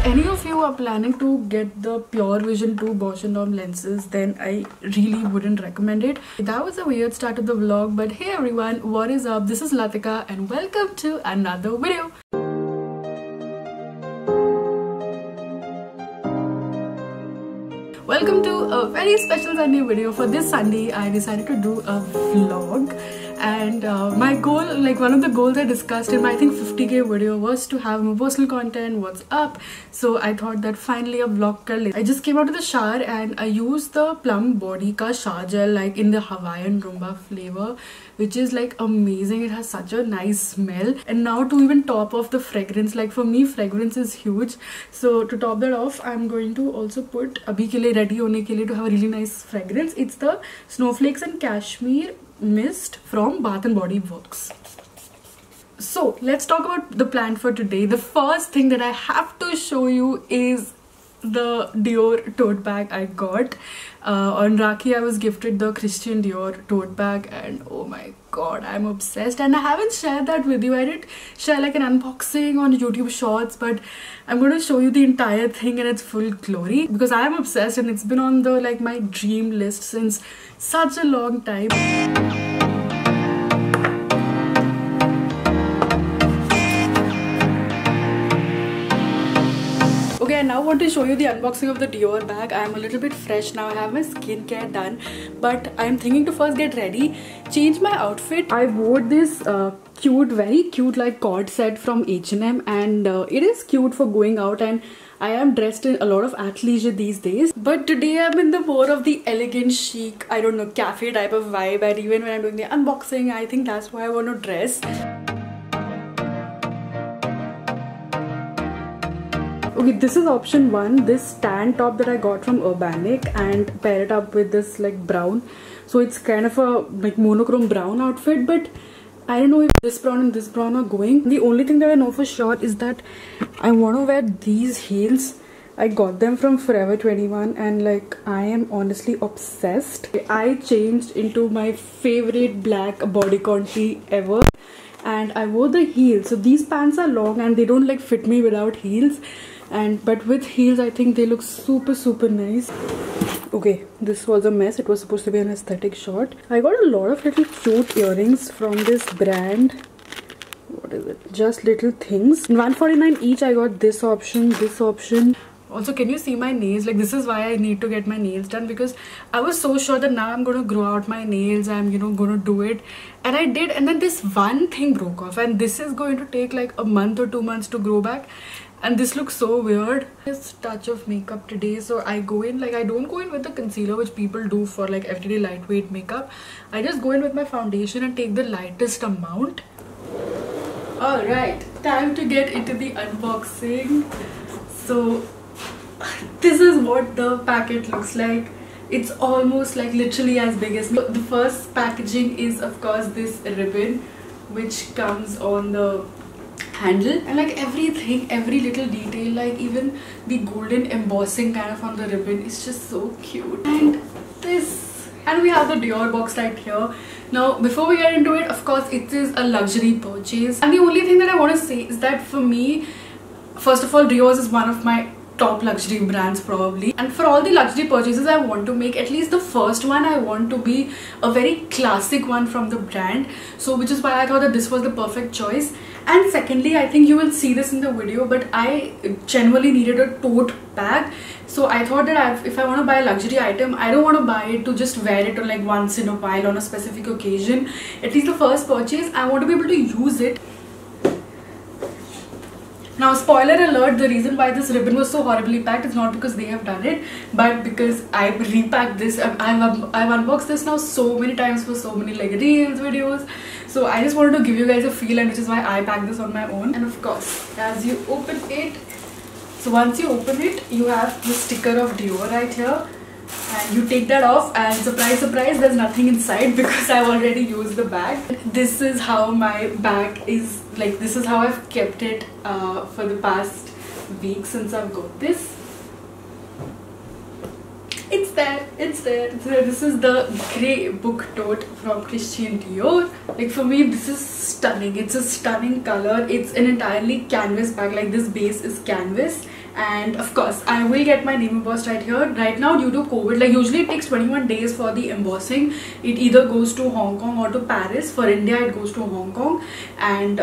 any of you are planning to get the Pure Vision 2 Bausch & Lomb lenses, then I really wouldn't recommend it. That was a weird start to the vlog, but hey everyone, what is up? This is Latika and welcome to another video. Welcome to a very special Sunday video. For this Sunday, I decided to do a vlog. And my goal, like one of the goals I discussed in my I think 50k video, was to have more personal content, what's up. So I thought that finally a vlog kar le. I just came out of the shower and I used the Plum Body ka shower gel, like in the Hawaiian Rumba flavor, which is like amazing. It has such a nice smell. And now to even top off the fragrance, like for me fragrance is huge. So to top that off, I'm going to also put abhi ke liye ready hone ke liye to have a really nice fragrance. It's the Snowflakes and Cashmere Mist from Bath and Body Works. So let's talk about the plan for today. The first thing that I have to show you is the Dior tote bag I got. On Rakhi I was gifted the Christian Dior tote bag and oh my god, I'm obsessed. And I haven't shared that with you. I did share like an unboxing on YouTube Shorts, but I'm going to show you the entire thing in its full glory because I am obsessed and it's been on the like my dream list since such a long time. Okay, I now want to show you the unboxing of the Dior bag. I am a little bit fresh now. I have my skincare done, but I am thinking to first get ready, change my outfit. I wore this very cute like cord set from H&M, and it is cute for going out, and I am dressed in a lot of athleisure these days. But today I'm in the more of the elegant chic, I don't know, cafe type of vibe, and even when I'm doing the unboxing, I think that's why I want to dress. Okay, this is option one, this tan top that I got from Urbanic, and pair it up with this like brown. So it's kind of a like monochrome brown outfit, but I don't know if this brown and this brown are going. The only thing that I know for sure is that I want to wear these heels. I got them from Forever 21 and like I am honestly obsessed. I changed into my favorite black bodycon tee ever and I wore the heels. So these pants are long and they don't like fit me without heels. But with heels I think they look super nice. Okay, this was a mess. It was supposed to be an aesthetic shot. I got a lot of little cute earrings from this brand. What is it? Just Little Things. In $149 each I got this option, this option. Also, can you see my nails? Like, this is why I need to get my nails done, because I was so sure that now I'm going to grow out my nails. I'm, you know, going to do it. And I did. And then this one thing broke off. And this is going to take like a month or 2 months to grow back. And this looks so weird. This touch of makeup today. So I go in, like, I don't go in with the concealer, which people do for like everyday lightweight makeup. I just go in with my foundation and take the lightest amount. Alright, time to get into the unboxing. So this is what the packet looks like. It's almost like literally as big as me. The first packaging is of course this ribbon which comes on the handle, and like everything, every little detail, like even the golden embossing kind of on the ribbon is just so cute. And this, and we have the Dior box right here. Now before we get into it, of course it is a luxury purchase, and the only thing that I want to say is that for me, first of all, Dior is one of my top luxury brands probably, and for all the luxury purchases I want to make, at least the first one I want to be a very classic one from the brand. So which is why I thought that this was the perfect choice. And secondly, I think you will see this in the video, but I genuinely needed a tote bag. So I thought that if I want to buy a luxury item, I don't want to buy it to just wear it or like once in a while on a specific occasion. At least the first purchase, I want to be able to use it. Now, spoiler alert, the reason why this ribbon was so horribly packed is not because they have done it, but because I repacked this. I've unboxed this now so many times for so many like reels, videos. So I just wanted to give you guys a feel, and which is why I packed this on my own. And of course, as you open it, so once you open it, you have the sticker of Dior right here. And you take that off and surprise surprise, there's nothing inside because I've already used the bag. This is how my bag is, like this is how I've kept it for the past week since I've got this. It's there. This is the grey book tote from Christian Dior. Like for me, this is stunning. It's a stunning color. It's an entirely canvas bag. Like this base is canvas And of course I will get my name embossed right here. Right now due to COVID, like usually it takes 21 days for the embossing. It either goes to Hong Kong or to Paris. For India it goes to Hong Kong. And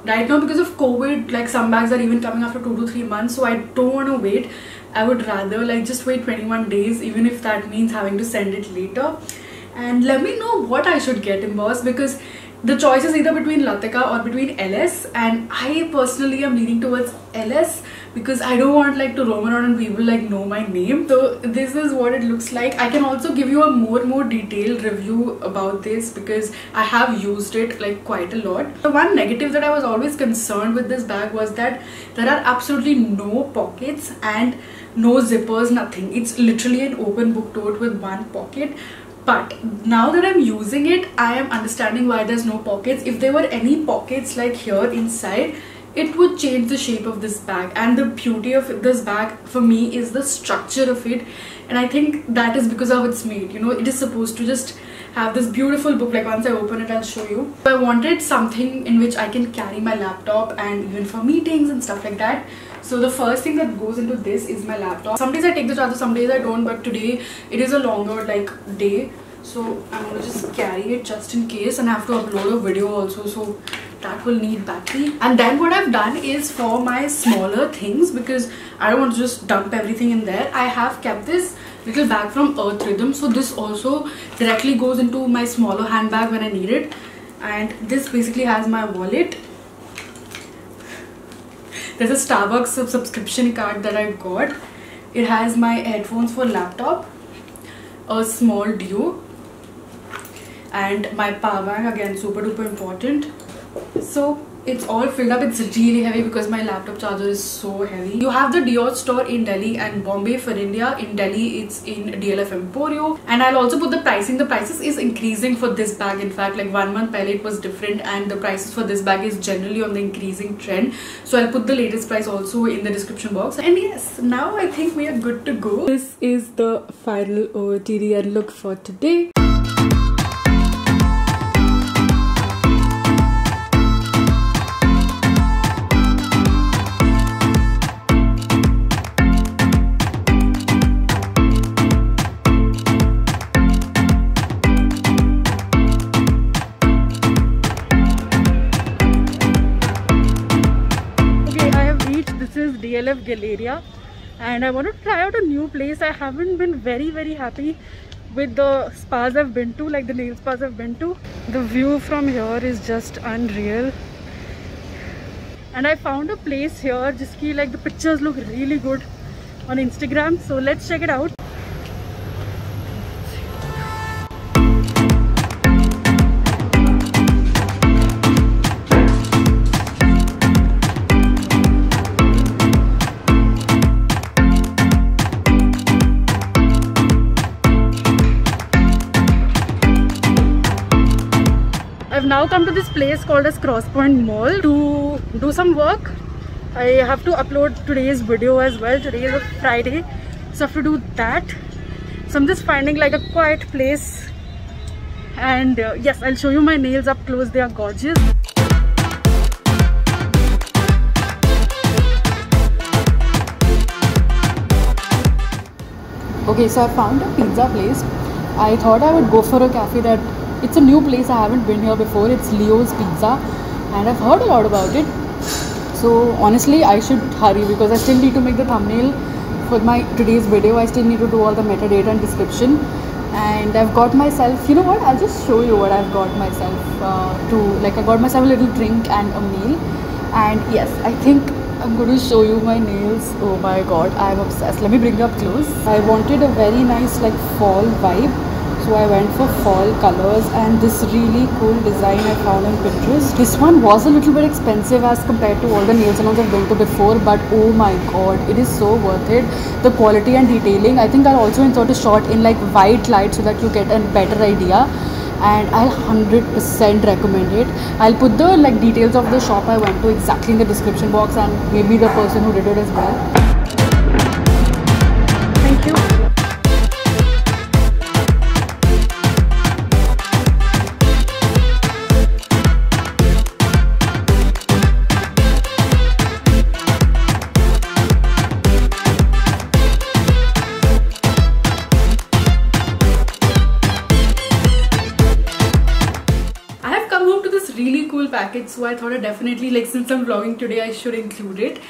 right now because of COVID, like some bags are even coming after 2 to 3 months, so I don't want to wait. I would rather like just wait 21 days, even if that means having to send it later. And let me know what I should get embossed, because the choice is either between Latika or between LS, and I personally am leaning towards LS because I don't want like to roam around and people like know my name. So this is what it looks like. I can also give you a more detailed review about this because I have used it like quite a lot. The one negative that I was always concerned with this bag was that there are absolutely no pockets and no zippers, nothing. It's literally an open book tote with one pocket. But now that I'm using it, I am understanding why there's no pockets. If there were any pockets like here inside, it would change the shape of this bag. And the beauty of this bag for me is the structure of it. And I think that is because of how it's made. You know, it is supposed to just have this beautiful book. Like once I open it, I'll show you. I wanted something in which I can carry my laptop, and even for meetings and stuff like that. So the first thing that goes into this is my laptop. Some days I take the charger, some days I don't, but today it is a longer like day. So I'm gonna just carry it just in case, and I have to upload a video also, so that will need battery. And then what I've done is for my smaller things, because I don't want to just dump everything in there, I have kept this little bag from Earth Rhythm. So this also directly goes into my smaller handbag when I need it. And this basically has my wallet. There's a Starbucks subscription card that I got. It has my headphones for laptop, a small duo, and my power bank, again super duper important. So it's all filled up. It's really heavy because my laptop charger is so heavy. You have the Dior store in Delhi and Bombay. For India, in Delhi it's in DLF Emporio. And I'll also put the pricing. The prices is increasing for this bag. In fact, like 1 month pehle it was different, and the prices for this bag is generally on the increasing trend. So I'll put the latest price also in the description box. And yes, now I think we are good to go. This is the final OOTD and look for today. DLF Galleria, and I want to try out a new place. I haven't been very happy with the spas I've been to, like the nail spas I've been to. The view from here is just unreal, and I found a place here just ki like the pictures look really good on Instagram, so let's check it out. I've now come to this place called as Crosspoint Mall to do some work. I have to upload today's video as well. Today is a Friday, so I have to do that. So I'm just finding like a quiet place, and yes, I'll show you my nails up close. They are gorgeous. Okay, so I found a pizza place. I thought I would go for a cafe that it's a new place. I haven't been here before. It's Leo's Pizza, and I've heard a lot about it. So honestly, I should hurry because I still need to make the thumbnail for my today's video. I still need to do all the metadata and description. And I've got myself, you know what? I'll just show you what I've got myself I got myself a little drink and a meal. And yes, I think I'm going to show you my nails. Oh my god, I'm obsessed. Let me bring you up close. I wanted a very nice like fall vibe, so I went for fall colors, and this really cool design I found on Pinterest. This one was a little bit expensive as compared to all the nail salons I've been to before, but oh my god, it is so worth it. The quality and detailing. I think I'll also insert a shot in like white light so that you get a better idea, and I'll 100% recommend it. I'll put the like details of the shop I went to exactly in the description box, and maybe the person who did it as well. Thank you. this really cool package, so I thought I definitely, like, since I'm vlogging today, I should include it.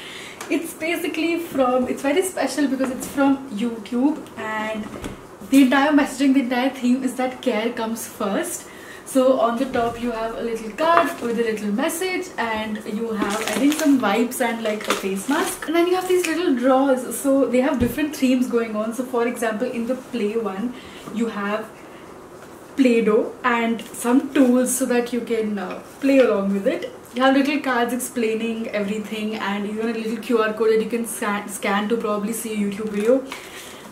It's basically from, it's very special because it's from YouTube, and the entire messaging, the entire theme is that care comes first. So on the top you have a little card with a little message, and you have, I think, some wipes and like a face mask, and then you have these little drawers. So they have different themes going on. So for example, in the play one, you have Play-Doh and some tools so that you can play along with it. You have little cards explaining everything, and even a little QR code that you can scan to probably see a YouTube video.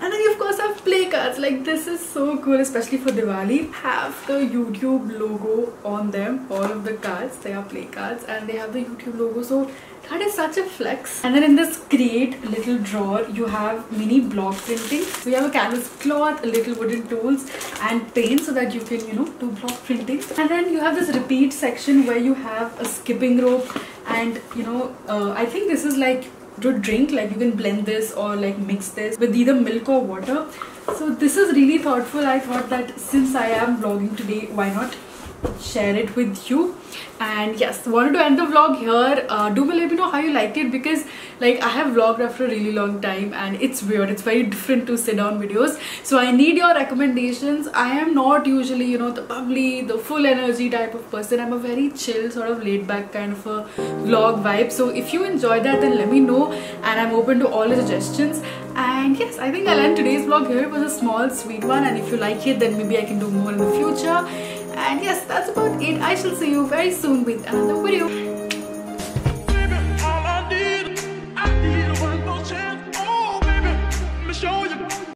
And then you of course have play cards. Like, this is so cool, especially for Diwali. Have the YouTube logo on them. All of the cards, they are play cards, and they have the YouTube logo. So that is such a flex. And then in this create little drawer, you have mini block printing. So you have a canvas cloth, a little wooden tools, and paint so that you can, you know, do block printing. And then you have this repeat section where you have a skipping rope, and you know, I think this is like to drink, like you can blend this or like mix this with either milk or water. So this is really thoughtful. I thought that since I am vlogging today, why not share it with you. And yes, wanted to end the vlog here. Do let me know how you liked it, because like I have vlogged after a really long time and it's weird, it's very different to sit down videos. So I need your recommendations. I am not usually, you know, the bubbly, the full energy type of person. I'm a very chill, sort of laid back kind of a vlog vibe. So if you enjoyed that, then let me know, and I'm open to all the suggestions. And yes, I think I'll end today's vlog here. It was a small sweet one, and if you like it, then maybe I can do more in the future. And yes, that's about it. I shall see you very soon with another video.